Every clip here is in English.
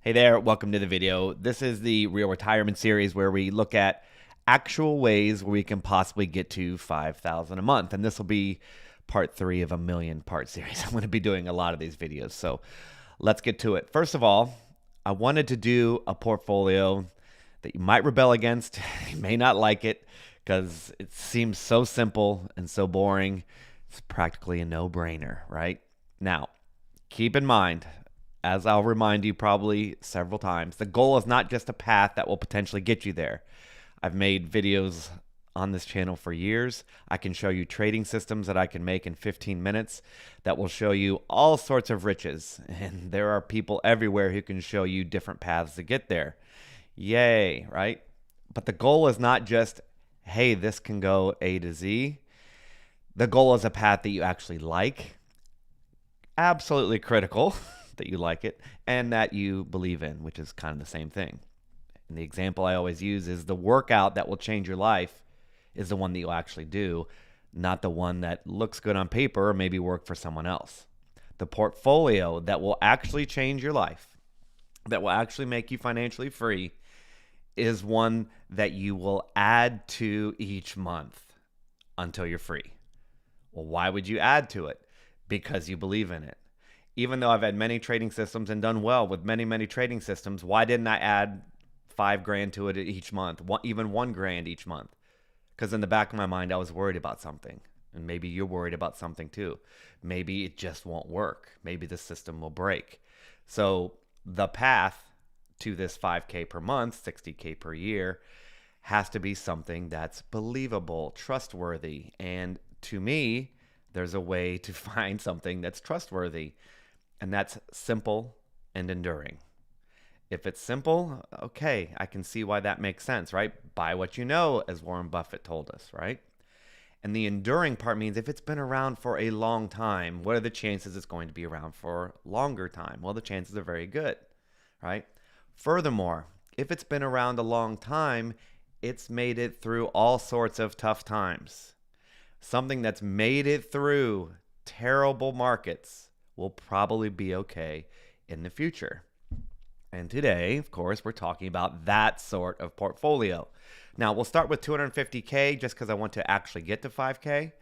Hey there, welcome to the video. This is the Real Retirement series where we look at actual ways where we can possibly get to $5,000 a month. And this will be part 3 of a million part series. I'm going to be doing a lot of these videos. So let's get to it. First of all, I wanted to do a portfolio that you might rebel against. You may not like it because it seems so simple and so boring. It's practically a no-brainer, right? Now, keep in mind, as I'll remind you probably several times, the goal is not just a path that will potentially get you there. I've made videos on this channel for years. I can show you trading systems that I can make in 15 minutes that will show you all sorts of riches. And there are people everywhere who can show you different paths to get there. Yay, right? But the goal is not just, hey, this can go A to Z. The goal is a path that you actually like. Absolutely critical that you like it and that you believe in, which is kind of the same thing. And the example I always use is the workout that will change your life is the one that you'll actually do, not the one that looks good on paper or maybe work for someone else. The portfolio that will actually change your life, that will actually make you financially free, is one that you will add to each month until you're free. Well, why would you add to it? Because you believe in it. Even though I've had many trading systems and done well with many trading systems, why didn't I add $5,000 to it each month, even $1,000 each month? Because in the back of my mind, I was worried about something. And maybe you're worried about something too. Maybe it just won't work. Maybe the system will break. So the path to this $5,000 per month, $60,000 per year, has to be something that's believable, trustworthy. And to me, there's a way to find something that's trustworthy. And that's simple and enduring. If it's simple, okay, I can see why that makes sense, right? Buy what you know, as Warren Buffett told us, right? And the enduring part means if it's been around for a long time, what are the chances it's going to be around for a longer time? Well, the chances are very good, right? Furthermore, if it's been around a long time, it's made it through all sorts of tough times. Something that's made it through terrible markets will probably be okay in the future. And today, of course, we're talking about that sort of portfolio. Now, we'll start with $250K just because I want to actually get to $5,000.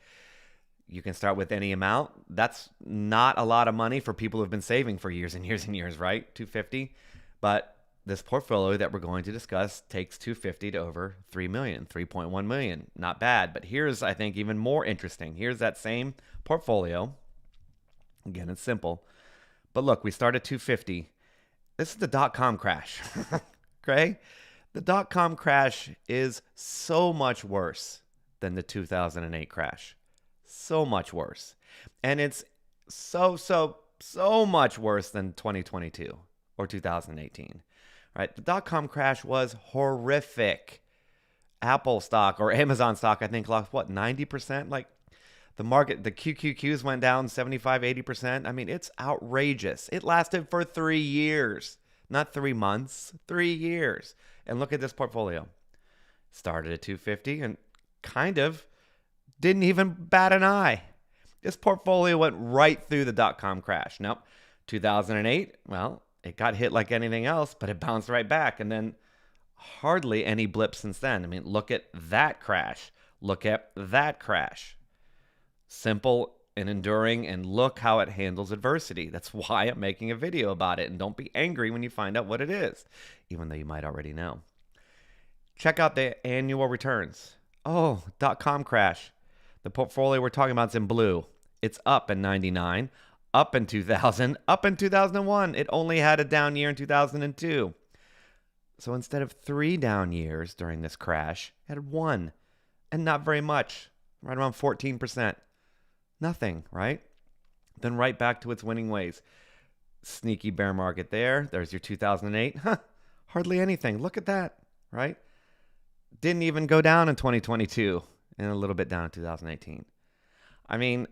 You can start with any amount. That's not a lot of money for people who've been saving for years and years and years, right? $250. But this portfolio that we're going to discuss takes $250 to over $3 million, $3.1 million. Not bad. But here's, I think, even more interesting. Here's that same portfolio. Again, it's simple. But look, we start at $250. This is the dot-com crash. Okay? The dot-com crash is so much worse than the 2008 crash. So much worse. And it's so much worse than 2022 or 2018. Right? The dot-com crash was horrific. Apple stock or Amazon stock, I think, lost, what, 90%? Like, the market, the QQQs went down 75, 80%. I mean, it's outrageous. It lasted for 3 years, not 3 months, 3 years. And look at this portfolio. Started at 250 and kind of didn't even bat an eye. This portfolio went right through the dot-com crash. Nope. 2008, well, it got hit like anything else, but it bounced right back. And then hardly any blip since then. I mean, look at that crash. Look at that crash. Simple and enduring, and look how it handles adversity. That's why I'm making a video about it. And don't be angry when you find out what it is, even though you might already know. Check out the annual returns. Oh, dot-com crash. The portfolio we're talking about is in blue. It's up in 99, up in 2000, up in 2001. It only had a down year in 2002. So instead of 3 down years during this crash, it had 1, and not very much, right around 14%. Nothing, right? Then right back to its winning ways. Sneaky bear market there. There's your 2008. Hardly anything. Look at that, right? Didn't even go down in 2022 and a little bit down in 2018. I mean,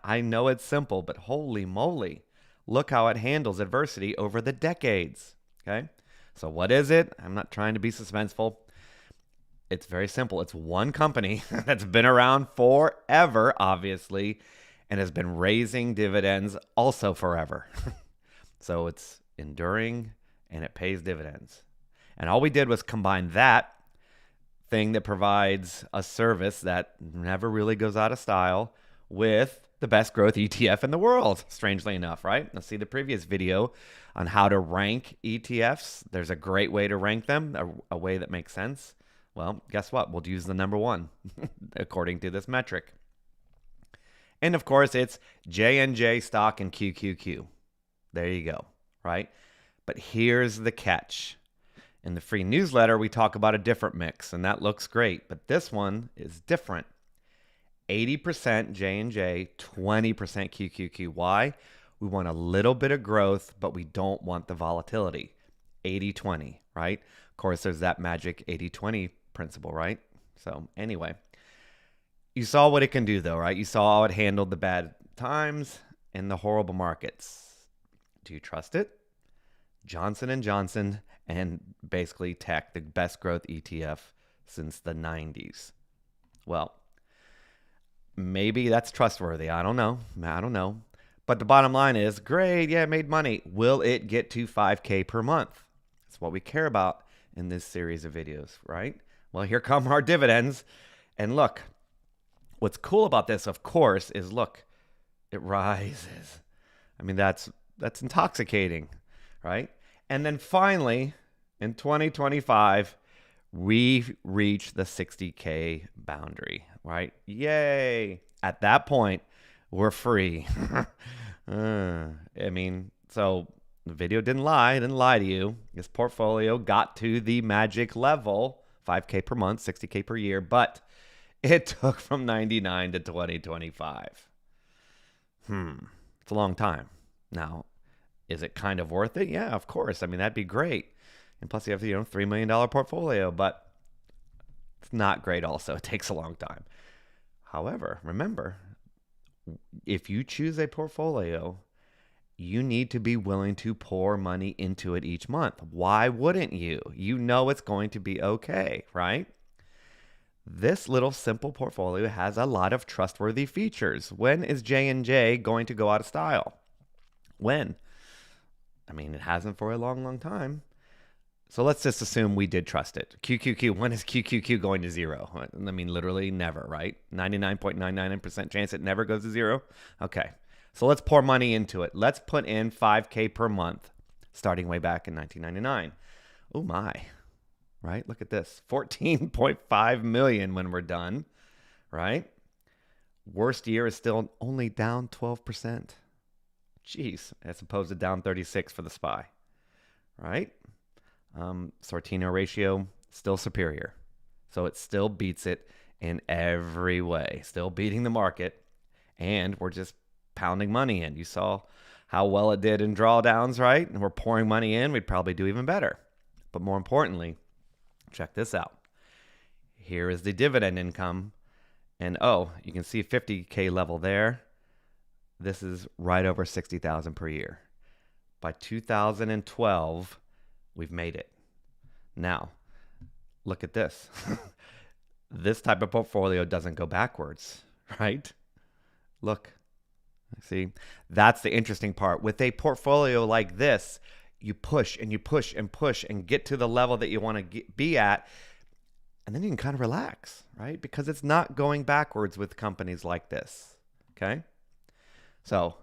I know it's simple, but holy moly. Look how it handles adversity over the decades, okay? So what is it? I'm not trying to be suspenseful. It's very simple. It's one company that's been around forever, obviously, and has been raising dividends also forever. So it's enduring, and it pays dividends. And all we did was combine that thing that provides a service that never really goes out of style with the best growth ETF in the world, strangely enough, right? Let's see the previous video on how to rank ETFs. There's a great way to rank them, a way that makes sense. Well, guess what? We'll use the number one according to this metric. And of course, it's J&J stock and QQQ. There you go, right? But here's the catch. In the free newsletter, we talk about a different mix, and that looks great. But this one is different. 80% J&J, 20% QQQ. Why? We want a little bit of growth, but we don't want the volatility. 80-20, right? Of course, there's that magic 80-20 principle, right? So anyway, you saw what it can do, though, right? You saw how it handled the bad times and the horrible markets. Do you trust it? Johnson & Johnson and basically tech, the best growth ETF since the 90s. Well, maybe that's trustworthy. I don't know. But the bottom line is, great, yeah, it made money. Will it get to 5K per month? That's what we care about in this series of videos, right? Well, here come our dividends. And look, what's cool about this, of course, is look, it rises. I mean, that's intoxicating, right? And then finally, in 2025, we reach the 60K boundary, right? Yay. At that point, we're free. I mean, so the video didn't lie. It didn't lie to you. This portfolio got to the magic level, 5K per month, 60K per year, but it took from 99 to 2025. It's a long time. Now, is it kind of worth it? Yeah, of course. I mean, that'd be great. And plus you have, $3 million portfolio, but it's not great also. It takes a long time. However, remember, if you choose a portfolio, you need to be willing to pour money into it each month. Why wouldn't you? You know it's going to be okay, right? This little simple portfolio has a lot of trustworthy features. When is J&J going to go out of style? When? I mean, it hasn't for a long, long time. So let's just assume we did trust it. QQQ, when is QQQ going to zero? I mean, literally never, right? 99.999% chance it never goes to zero. Okay, so let's pour money into it. Let's put in 5K per month, starting way back in 1999. Oh my, right? Look at this, 14.5 million when we're done, right? Worst year is still only down 12%. Jeez, as opposed to down 36 for the SPY, right? Sortino ratio still superior. So it still beats it in every way, still beating the market. And we're just pounding money in. You saw how well it did in drawdowns, right? And we're pouring money in. We'd probably do even better. But more importantly, check this out. Here is the dividend income. And you can see 50K level there. This is right over 60,000 per year. By 2012, we've made it. Now, look at this. This type of portfolio doesn't go backwards, right? Look, see, that's the interesting part. With a portfolio like this, you push and you push and push and get to the level that you want to be at, and then you can kind of relax, right? Because it's not going backwards with companies like this, okay? So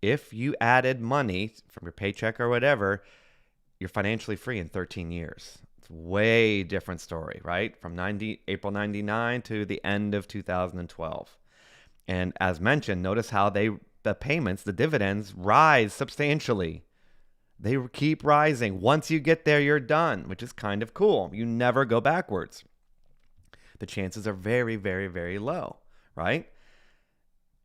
if you added money from your paycheck or whatever, you're financially free in 13 years. It's a way different story, right? From April 99 to the end of 2012. And as mentioned, notice how the payments, the dividends, rise substantially. They keep rising. Once you get there, you're done, which is kind of cool. You never go backwards. The chances are very, very, very low, right?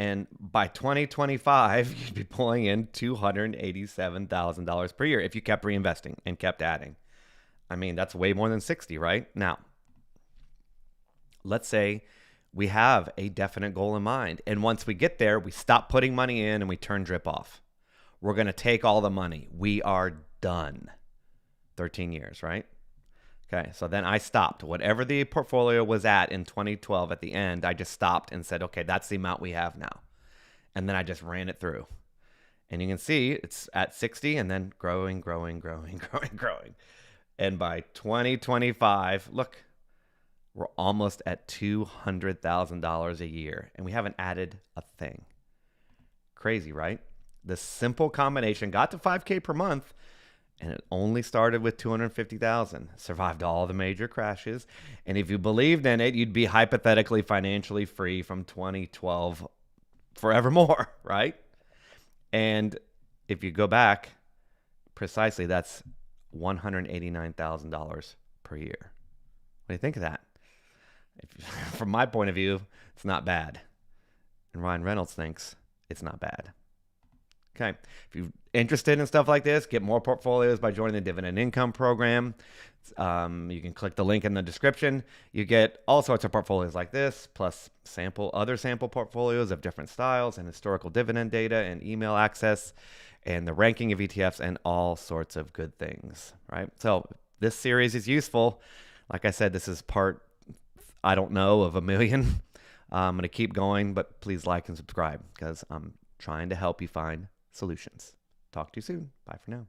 And by 2025, you'd be pulling in $287,000 per year if you kept reinvesting and kept adding. I mean, that's way more than 60, right? Now, let's say we have a definite goal in mind. And once we get there, we stop putting money in and we turn drip off. We're going to take all the money. We are done. 13 years, right? Okay, so then I stopped. Whatever the portfolio was at in 2012 at the end, I just stopped and said, okay, that's the amount we have now. And then I just ran it through. And you can see it's at 60 and then growing, growing, growing, growing, growing. And by 2025, look, we're almost at $200,000 a year, and we haven't added a thing. Crazy, right? The simple combination got to 5K per month, and it only started with 250,000. Survived all the major crashes, and if you believed in it, you'd be hypothetically financially free from 2012 forevermore, right? And if you go back, precisely, that's $189,000 per year. What do you think of that? From my point of view, it's not bad. And Ryan Reynolds thinks it's not bad. Okay. If you're interested in stuff like this, get more portfolios by joining the Dividend Income Program. You can click the link in the description. You get all sorts of portfolios like this, plus other sample portfolios of different styles and historical dividend data and email access and the ranking of ETFs and all sorts of good things, right? So this series is useful. Like I said, this is part, I don't know, of a million. I'm going to keep going, but please like and subscribe because I'm trying to help you find solutions. Talk to you soon. Bye for now.